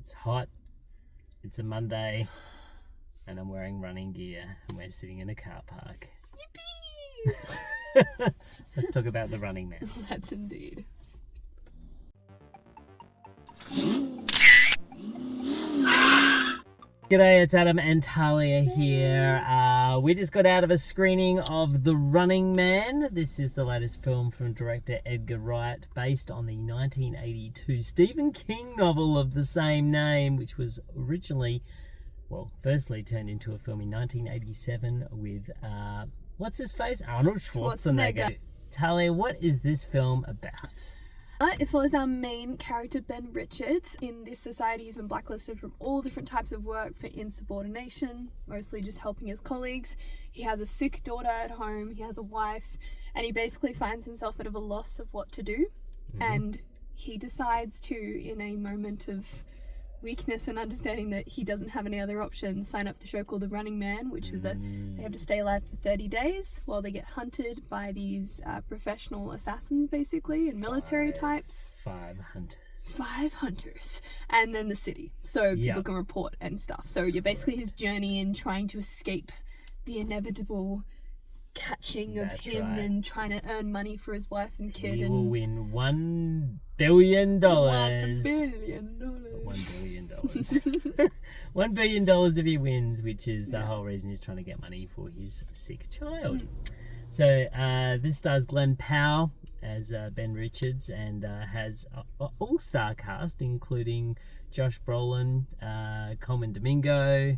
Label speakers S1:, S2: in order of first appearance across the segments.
S1: It's hot. It's a Monday. And I'm wearing running gear. And we're sitting in a car park.
S2: Yippee!
S1: Let's talk about The Running Man.
S2: Let's indeed.
S1: G'day, it's Adam and Talia here. We just got out of a screening of The Running Man. This is the latest film from director Edgar Wright, based on the 1982 Stephen King novel of the same name, which was originally, firstly turned into a film in 1987 with, what's his face? Arnold Schwarzenegger. Talia, what is this film about?
S2: It follows our main character, Ben Richards. In this society, he's been blacklisted from all different types of work for insubordination, mostly just helping his colleagues. He has a sick daughter at home, he has a wife, and he basically finds himself at a loss of what to do. Mm-hmm. And he decides to, in a moment of weakness and understanding that he doesn't have any other options, sign up for the show called The Running Man, which is that they have to stay alive for 30 days while they get hunted by these professional assassins, basically, and military types.
S1: Five
S2: hunters. And then the city, so people can report and stuff. So you're basically his journey in trying to escape the inevitable catching of him and trying to earn money for his wife and kid.
S1: He will win $1 billion.
S2: $1 billion.
S1: $1 billion. $1 billion if he wins, which is the whole reason he's trying to get money for his sick child. So this stars Glenn Powell as Ben Richards and has an all-star cast, including Josh Brolin, Coleman Domingo,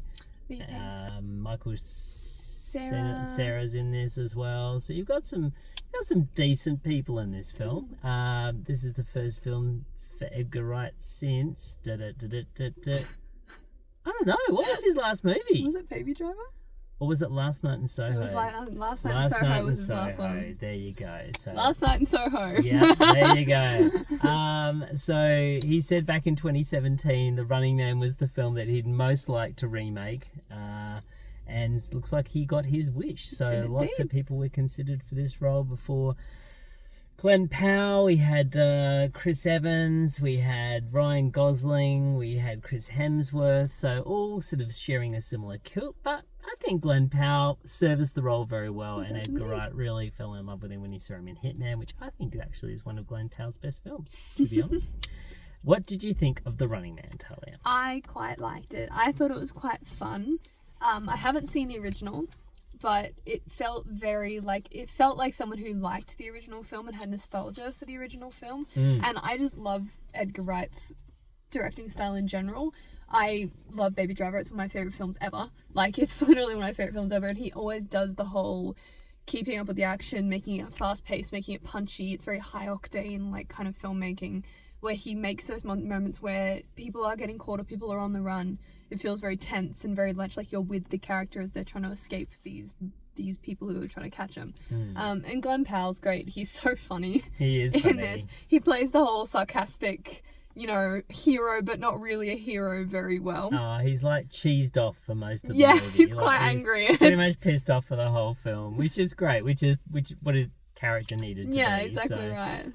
S1: Michael Sarah's in this as well. So you've got some decent people in this film. This is the first film for Edgar Wright since I don't know, what was his last movie?
S2: Was it Baby Driver?
S1: Or was it Last Night in Soho?
S2: It was like Last Night in Soho was his last one.
S1: There you go. So
S2: Last Night in Soho.
S1: Yeah, there you go. So he said back in 2017 The Running Man was the film that he'd most like to remake. And it looks like he got his wish. So lots of people were considered for this role before Glenn Powell. We had Chris Evans, we had Ryan Gosling, we had Chris Hemsworth. So all sort of sharing a similar kilt. But I think Glenn Powell serviced the role very well. And Edgar Wright really fell in love with him when he saw him in Hitman, which I think actually is one of Glenn Powell's best films, to be honest. What did you think of The Running Man, Talia?
S2: I quite liked it. I thought it was quite fun. I haven't seen the original, but it felt like someone who liked the original film and had nostalgia for the original film. And I just love Edgar Wright's directing style in general. I love Baby Driver. It's one of my favorite films ever. Like, it's literally one of my favorite films ever. And he always does the whole keeping up with the action, making it fast paced, making it punchy. It's very high octane, like, kind of filmmaking, where he makes those moments where people are getting caught or people are on the run. It feels very tense and very much like you're with the character as they're trying to escape these people who are trying to catch them. And Glenn Powell's great. He's so funny.
S1: He is
S2: funny. In this. He plays the whole sarcastic, hero, but not really a hero very well.
S1: Oh, he's like cheesed off for most of the movie.
S2: Yeah, he's quite angry.
S1: He's pretty much pissed off for the whole film, which is great, what his character needed to be.
S2: Yeah, exactly right.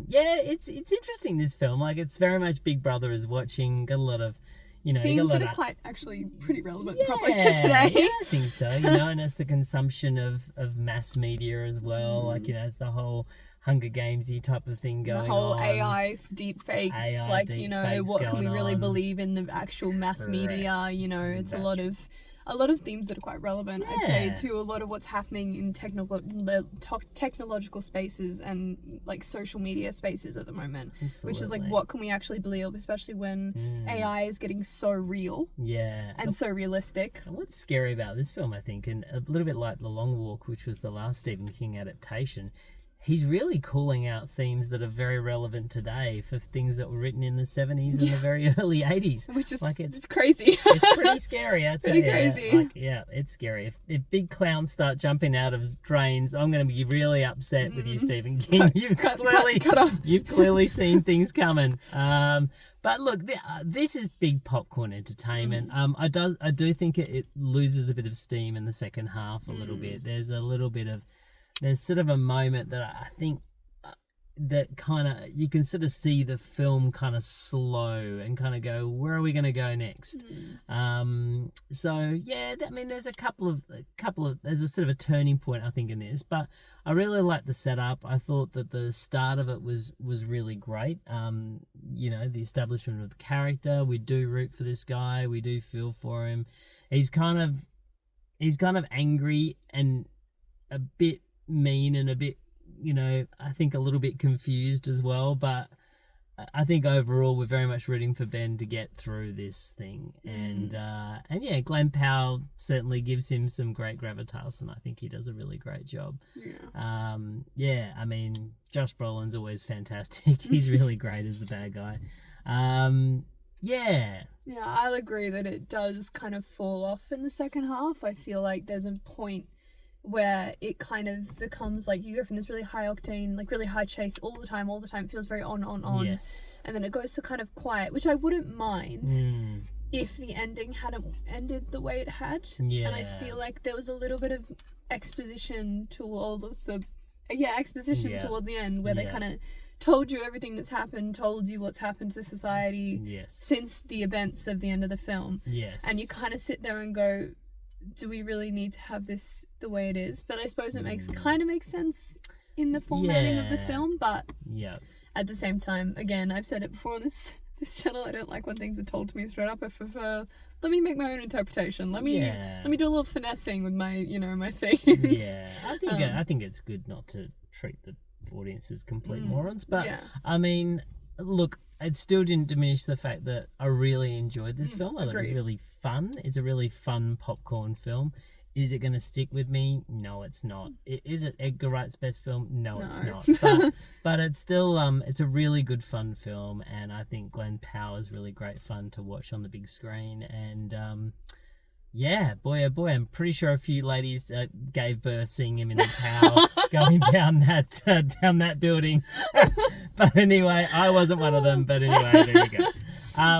S1: It's interesting, this film. Like, it's very much Big Brother is watching. Got a lot of
S2: themes that are quite actually pretty relevant probably to today.
S1: Yeah, I think so. And it's the consumption of mass media as well. Like, it's the whole Hunger Gamesy type of thing going on.
S2: The whole AI deep fakes. What can we really believe in the actual mass media? It's a lot of themes that are quite relevant, I'd say, to a lot of what's happening in technological spaces and like social media spaces at the moment. Absolutely. Which is like, what can we actually believe, especially when AI is getting so real and so realistic.
S1: And what's scary about this film, I think, and a little bit like The Long Walk, which was the last Stephen King adaptation, he's really calling out themes that are very relevant today for things that were written in the 70s and the very early 80s.
S2: Which is, like, it's crazy.
S1: It's pretty scary, I'd say.
S2: Pretty crazy.
S1: It's scary. If big clowns start jumping out of drains, I'm going to be really upset with you, Stephen King. You've clearly seen things coming. But look, this is big popcorn entertainment. I do think it loses a bit of steam in the second half a little bit. There's sort of a moment that I think that kind of, you can sort of see the film kind of slow and kind of go, where are we going to go next? So yeah, I mean, there's a couple of there's a sort of a turning point, I think, in this, but I really like the setup. I thought that the start of it was really great. You know, the establishment of the character, we do root for this guy, we do feel for him. He's kind of angry and a bit mean and a bit, you know, I think a little bit confused as well, but I think overall we're very much rooting for Ben to get through this thing. And yeah, Glenn Powell certainly gives him some great gravitas, and I think he does a really great job. Yeah, I mean, Josh Brolin's always fantastic. He's really great as the bad guy. Yeah, I'll
S2: agree that it does kind of fall off in the second half. I feel like there's a point where it kind of becomes like you go from this really high octane, like really high chase all the time. It feels very on.
S1: Yes.
S2: And then it goes to kind of quiet, which I wouldn't mind if the ending hadn't ended the way it had.
S1: Yeah.
S2: And I feel like there was a little bit of exposition towards the end where they kind of told you everything that's happened, told you what's happened to society since the events of the end of the film.
S1: Yes.
S2: And you kind of sit there and go, do we really need to have this the way it is? But I suppose it makes sense in the formatting of the film. But at the same time, again, I've said it before on this channel, I don't like when things are told to me straight up. I prefer, let me make my own interpretation. Let me do a little finessing with my, my themes.
S1: Yeah, I think it's good not to treat the audience as complete morons. But I mean, look, it still didn't diminish the fact that I really enjoyed this film. I thought it was really fun. It's a really fun popcorn film. Is it going to stick with me? No, it's not. Is it Edgar Wright's best film? No, it's not. But it's still it's a really good fun film, and I think Glenn Powell is really great fun to watch on the big screen. And yeah, boy oh boy, I'm pretty sure a few ladies gave birth seeing him in a towel going down that building. But anyway, I wasn't one of them. But anyway, there you go.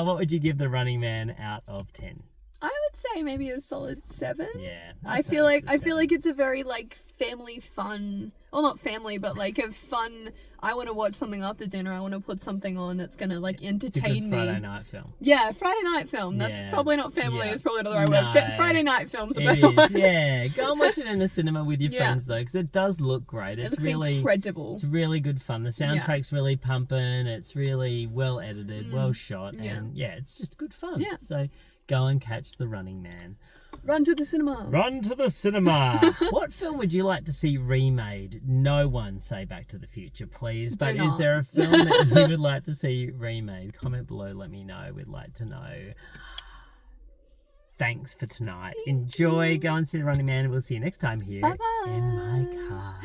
S1: What would you give The Running Man out of 10?
S2: I would say maybe a solid 7.
S1: Yeah,
S2: I feel like it's a very like family fun. Well, not family, but like a fun. I want to watch something after dinner. I want to put something on that's gonna like entertain me.
S1: It's a good Friday night film.
S2: Yeah, Friday night film. That's probably not family. It's probably not the right word. Friday night film's a better one.
S1: Yeah, go and watch it in the cinema with your friends though, because it does look great. It looks really
S2: incredible.
S1: It's really good fun. The soundtrack's really pumping. It's really well edited, well shot, and it's just good fun.
S2: Yeah.
S1: So go and catch The Running Man.
S2: Run to the cinema.
S1: Run to the cinema. What film would you like to see remade? No one say Back to the Future, please. But is there a film that you would like to see remade? Comment below, let me know. We'd like to know. Thanks for tonight. Enjoy. Go and see The Running Man. We'll see you next time here
S2: Bye-bye.
S1: in my car.